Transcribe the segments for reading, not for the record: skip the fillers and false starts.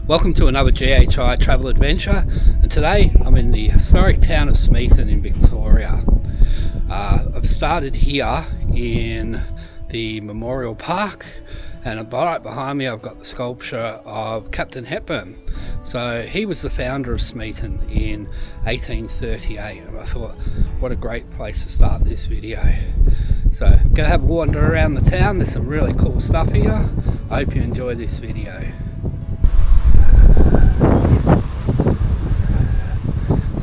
Welcome to another GHI Travel Adventure, and today I'm in the historic town of Smeaton in Victoria. I've started here in the Memorial Park, and right behind me I've got the sculpture of Captain Hepburn. So he was the founder of Smeaton in 1838, and I thought what a great place to start this video. So I'm going to have a wander around the town. There's some really cool stuff here. I hope you enjoy this video.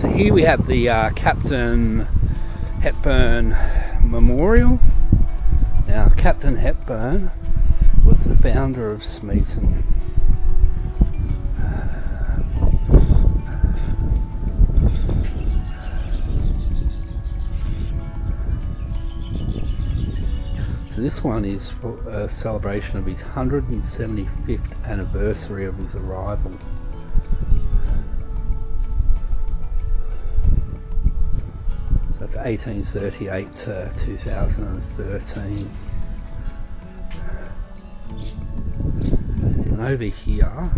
So here we have the Captain Hepburn Memorial. Now, Captain Hepburn was the founder of Smeaton. So this one is for a celebration of his 175th anniversary of his arrival. So that's 1838 to 2013. And over here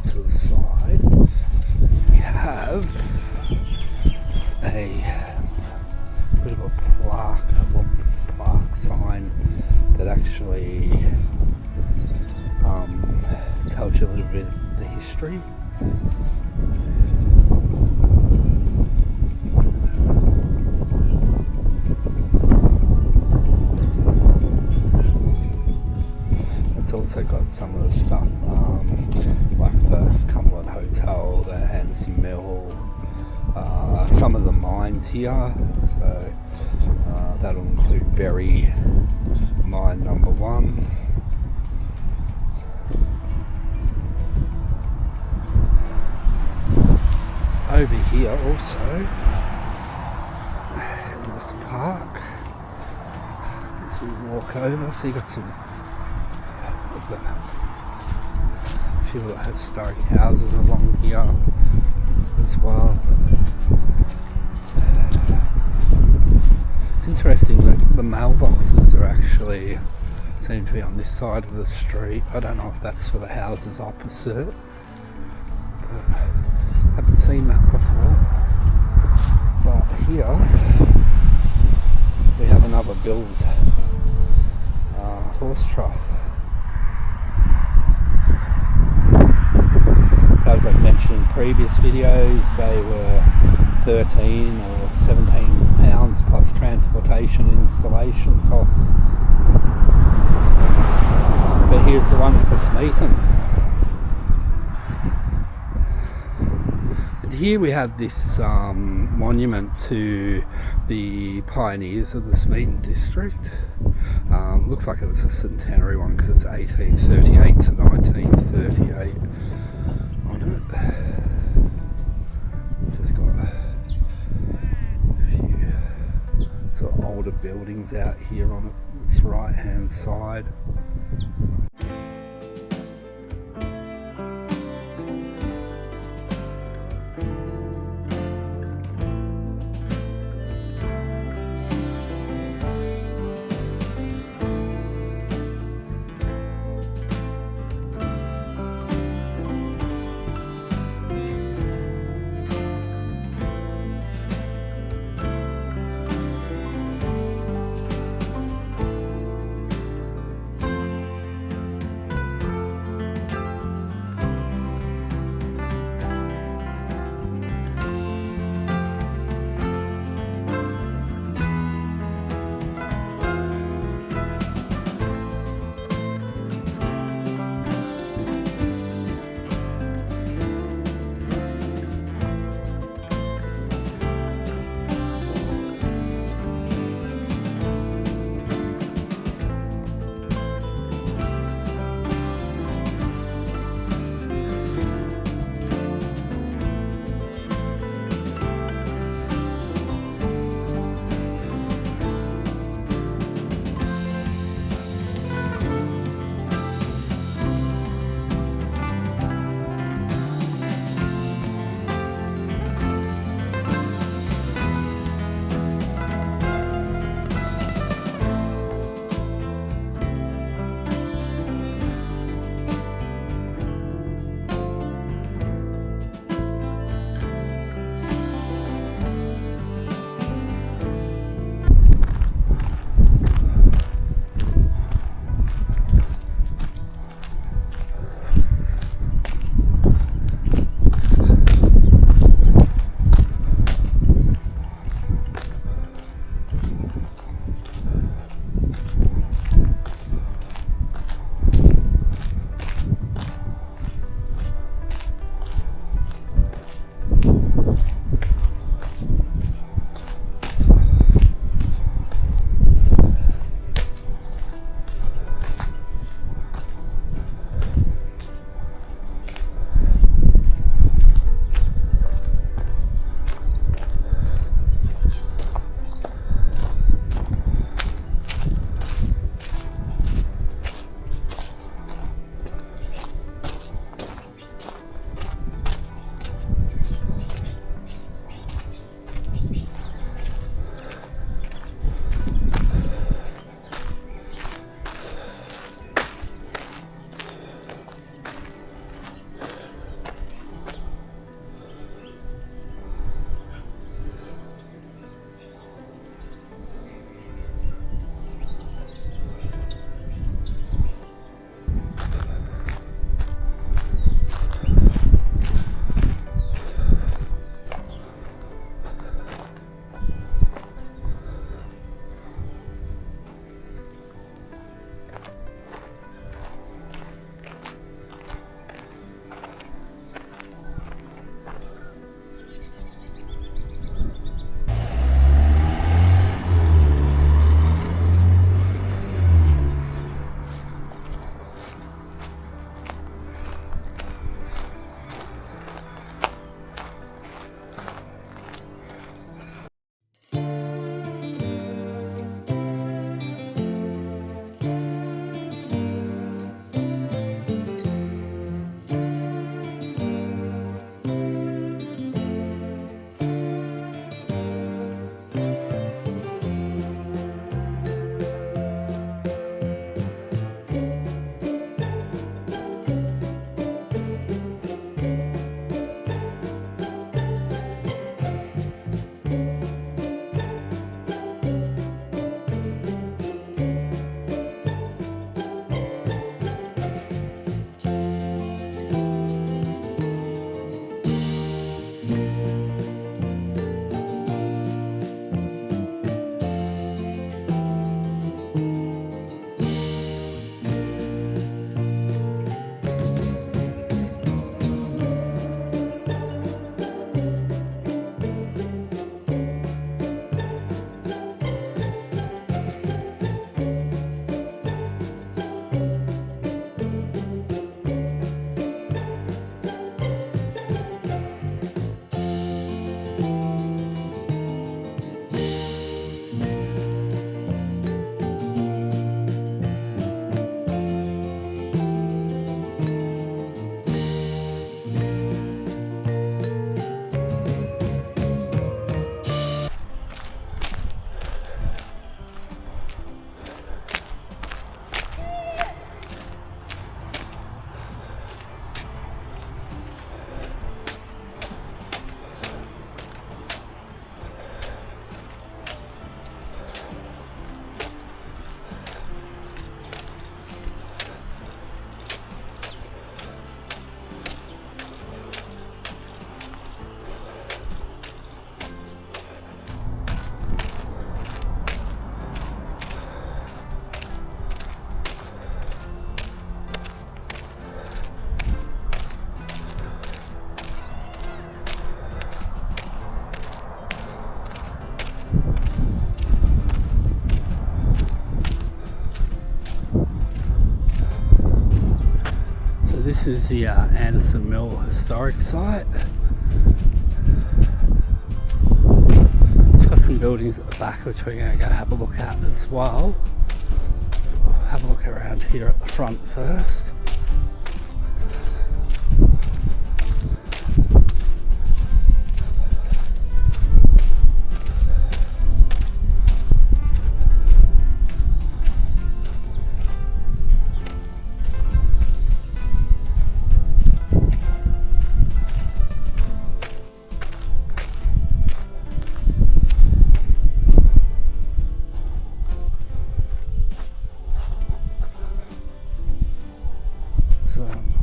to the side we have a bit of a plaque sign that actually tells you a little bit of the history. It's also got some of the stuff like the Cumberland Hotel, the Anderson Mill, some of the mines here. So that'll include Berry Mine number 1. Over here also in this park, as we walk over, so you got some of a few historic houses along here as well. It's interesting that the mailboxes are actually seem to be on this side of the street. I don't know if that's for the houses opposite, but I haven't seen that before. But here we have another Bill's horse trough. So as I've mentioned in previous videos, they were 13 or 17 pounds plus transportation and installation costs. But here's the one for Smeaton. And here we have this monument to the pioneers of the Smeaton district. Looks like it was a centenary one because it's 1838 to 1938 on it. Just got a few sort of older buildings out here on its right hand side. This is the Anderson Mill historic site. It's got some buildings at the back which we're going to go have a look at as well. We'll have a look around here at the front first.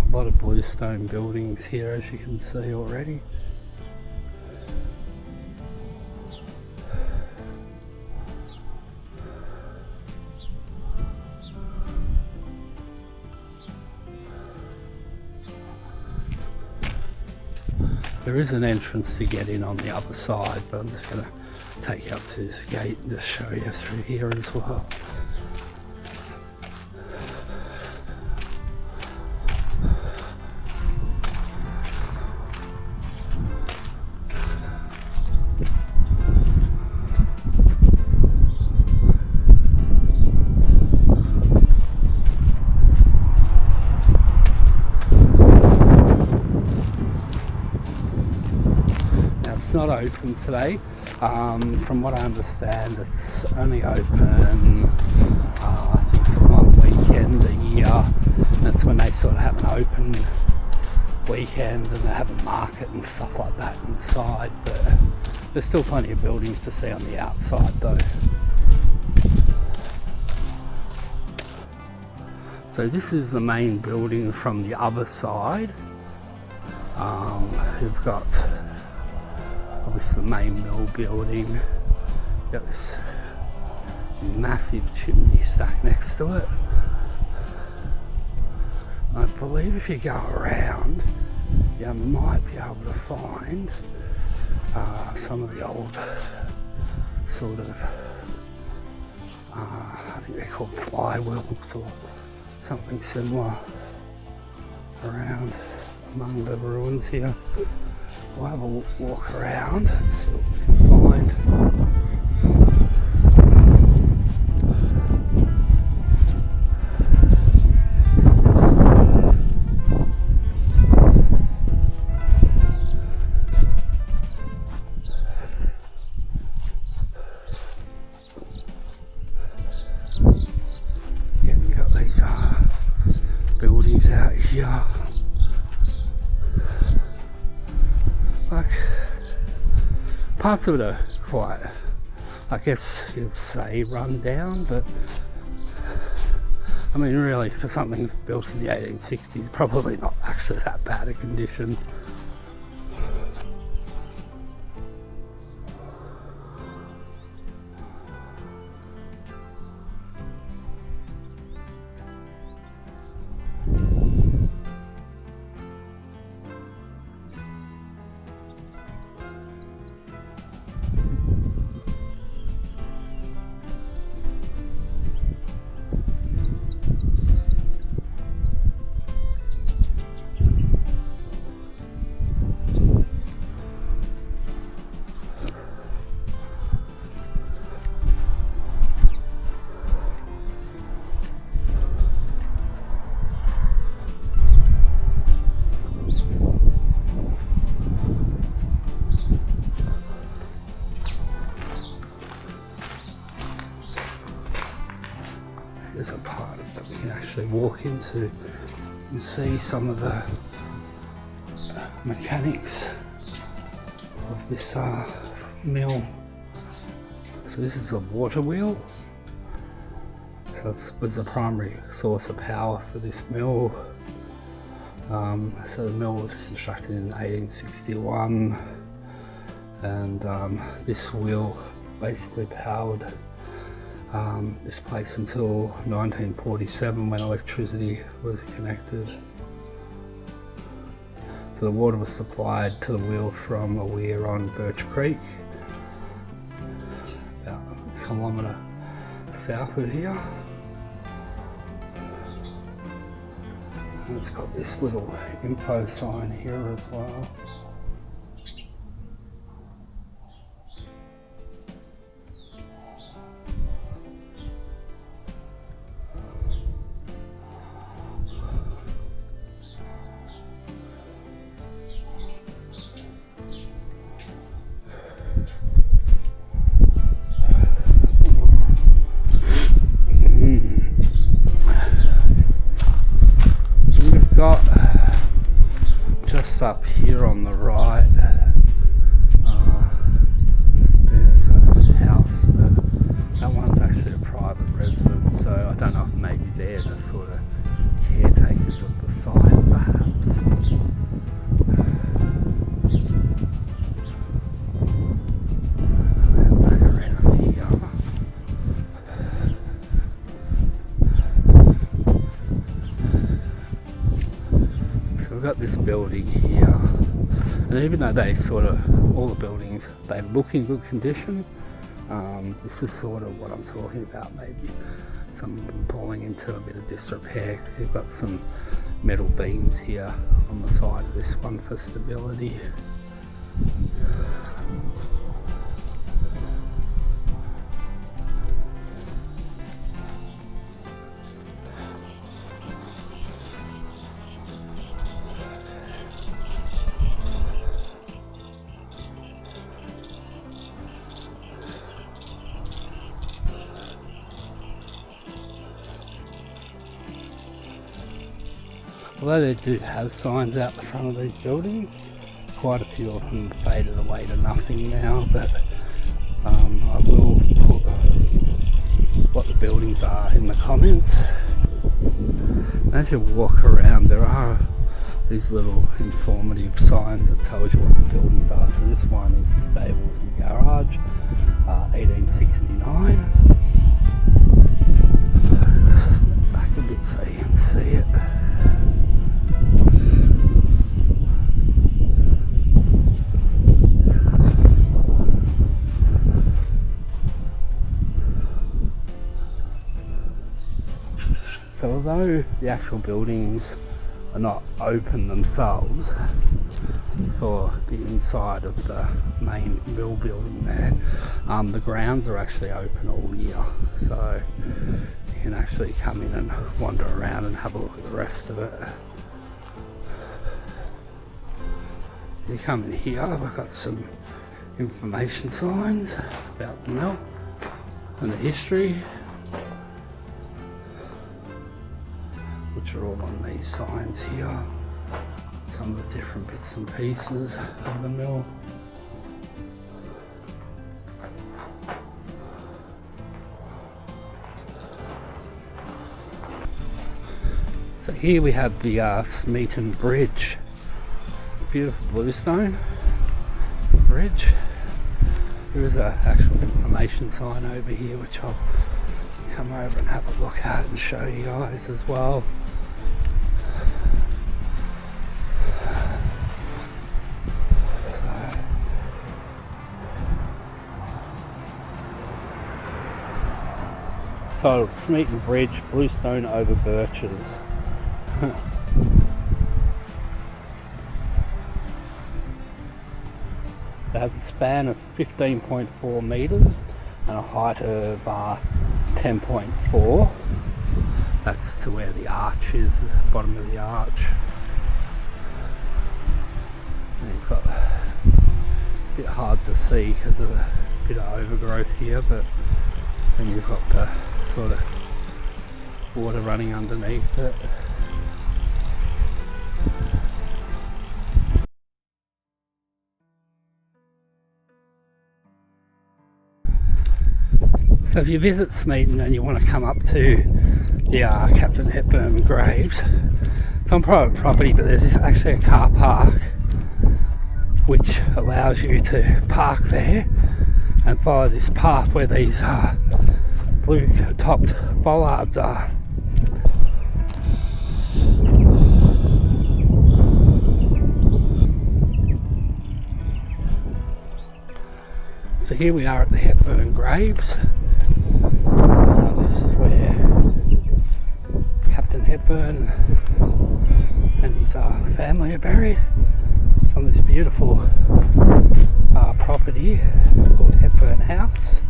A lot of bluestone buildings here, as you can see already. There is an entrance to get in on the other side, but I'm just going to take you up to this gate and just show you through here as well. Not open today. From what I understand, it's only open I think for one weekend a year. That's when they sort of have an open weekend and they have a market and stuff like that inside, but there's still plenty of buildings to see on the outside though. So this is the main building from the other side. We've got obviously the main mill building. Got this massive chimney stack next to it. I believe if you go around, you might be able to find some of the old sort of, I think they're called flywheels or something similar around among the ruins here. We'll have a walk around and see what we can find. Again, we've got these buildings out here. Like, parts of it are quite, I guess you'd say, run down, but I mean really for something built in the 1860s, probably not actually that bad a condition. There's a part that we can actually walk into and see some of the mechanics of this mill. So this is a water wheel. So it was the primary source of power for this mill. So the mill was constructed in 1861 and this wheel basically powered this place until 1947 when electricity was connected. So the water was supplied to the wheel from a weir on Birch Creek, about a kilometre south of here. And it's got this little info sign here as well. Got just up here on the right, there's a house, but that one's actually a private residence, so I don't know if maybe they're the sort of caretakers of the site, perhaps. Back around here. We've got this building here, and even though they sort of, all the buildings, they look in good condition, this is sort of what I'm talking about, maybe some of them falling into a bit of disrepair, because you've got some metal beams here on the side of this one for stability. Although they do have signs out the front of these buildings, quite a few of them faded away to nothing now, but I will put what the buildings are in the comments. As you walk around, there are these little informative signs that tells you what the buildings are. So this one is the stables and garage, 1869. Step back a bit so you can see it. So although the actual buildings are not open themselves for the inside of the main mill building there, the grounds are actually open all year, so you can actually come in and wander around and have a look at the rest of it. You come in here, we've got some information signs about the mill and the history, which are all on these signs here. Some of the different bits and pieces of the mill. So here we have the Smeaton Bridge. Beautiful bluestone bridge. There is an actual information sign over here which I'll come over and have a look at and show you guys as well. It's titled Smeaton Bridge, Bluestone over Birches. So it has a span of 15.4 metres and a height of 10.4. That's to where the arch is, the bottom of the arch. And you've got a bit hard to see because of a bit of overgrowth here, but then you've got the sort of water running underneath it. So if you visit Smeaton and you want to come up to the Captain Hepburn graves, it's on private property, but there's actually a car park which allows you to park there and follow this path where these blue topped bollards are. So here we are at the Hepburn graves. This is where Captain Hepburn family are buried. It's on this beautiful property called Hepburn House.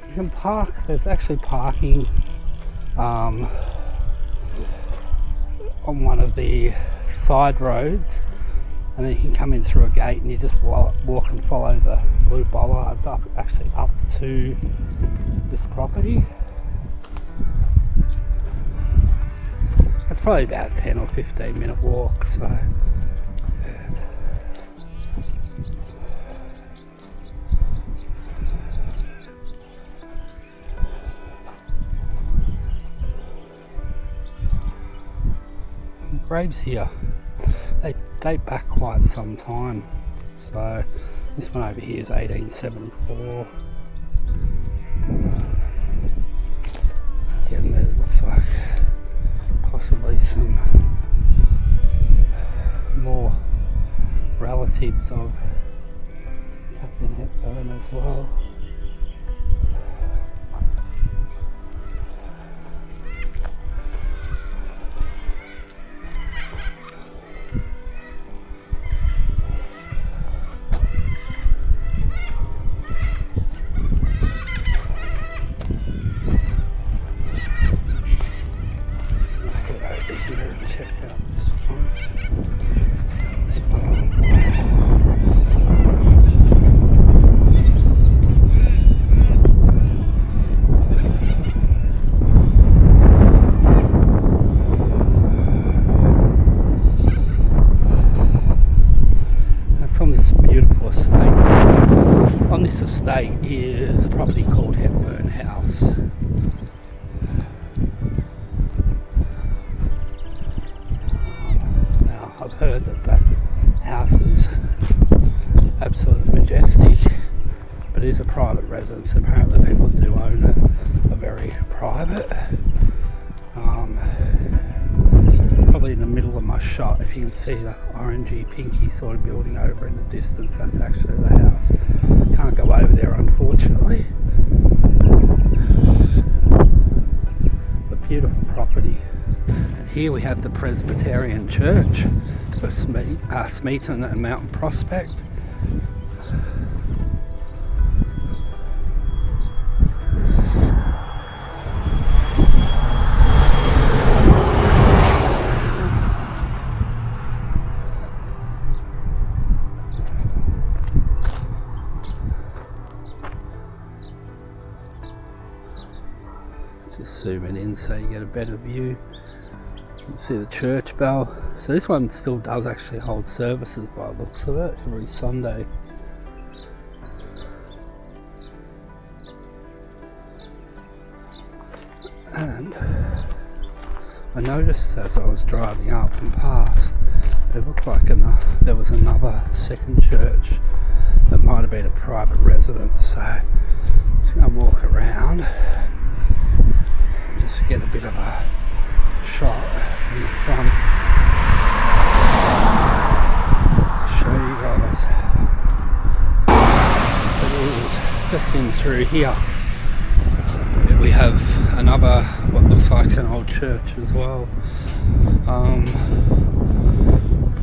You can park, there's actually parking on one of the side roads, and then you can come in through a gate and you just walk and follow the blue bollards up to this property. It's probably about a 10 or 15 minute walk, so yeah. Graves here, they date back quite some time. So this one over here is 1874. Again, there looks like possibly some more relatives of Captain Hepburn as well. Check out this one. That's on this beautiful estate. On this estate is a property called Hepburn House. I've heard that house is absolutely majestic, but it is a private residence. Apparently people do own it, are very private. Probably in the middle of my shot, if you can see the orangey pinky sort of building over in the distance, that's actually the house. Can't go over there unfortunately. But beautiful property. Here we have the Presbyterian Church for Smeaton and Mountain Prospect. Just zoom it in so you get a better view. You can see the church bell. So this one still does actually hold services by the looks of it every Sunday. And I noticed as I was driving up and past, it looked like there was another second church that might have been a private residence. So I'm just going to walk around and just get a bit of a shot in the front to show you guys. It is just in through here. We have another, what looks like an old church as well,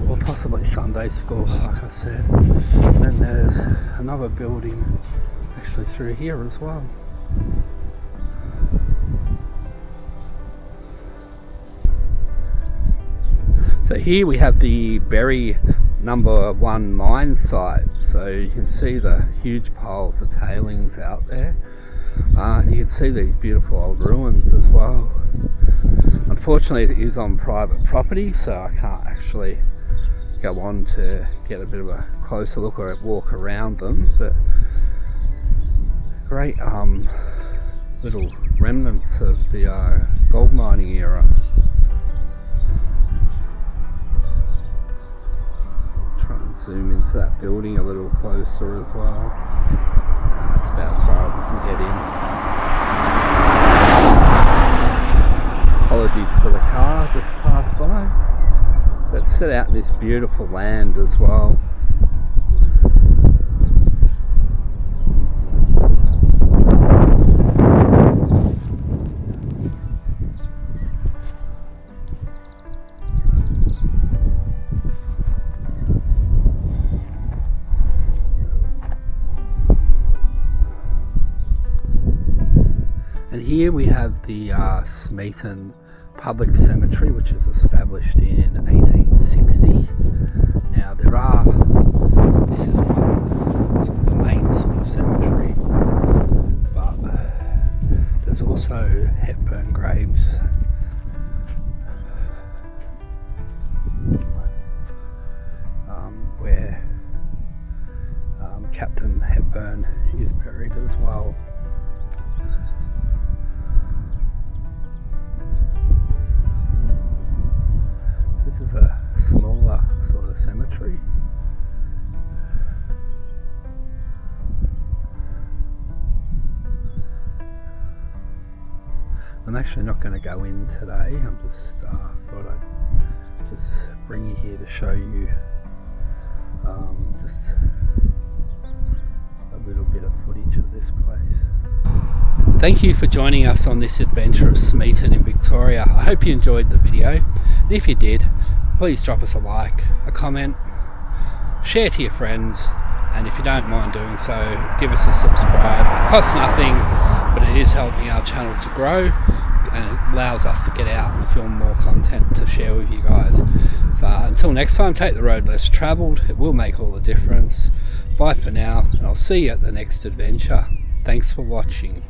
or possibly Sunday school, like I said. And then there's another building actually through here as well. So here we have the Berry #1 mine site. So you can see the huge piles of tailings out there. You can see these beautiful old ruins as well. Unfortunately it is on private property, so I can't actually go on to get a bit of a closer look or walk around them, but great little remnants of the gold mining era. Try and zoom into that building a little closer as well. That's about as far as I can get in. just passed by. But set out in this beautiful land as well. And here we have the Smeaton Public Cemetery, which was established in 1860. Now this is one sort of the main sort of cemetery, but there's also Hepburn graves. Where Captain Hepburn is buried as well. This is a smaller sort of cemetery. I'm actually not going to go in today. I'm just thought I'd just bring you here to show you just a little bit of footage of this place. Thank you for joining us on this adventure of Smeaton in Victoria. I hope you enjoyed the video. And if you did, please drop us a like, a comment, share to your friends, and if you don't mind doing so, give us a subscribe. It costs nothing, but it is helping our channel to grow, and it allows us to get out and film more content to share with you guys. So until next time, take the road less travelled. It will make all the difference. Bye for now, and I'll see you at the next adventure. Thanks for watching.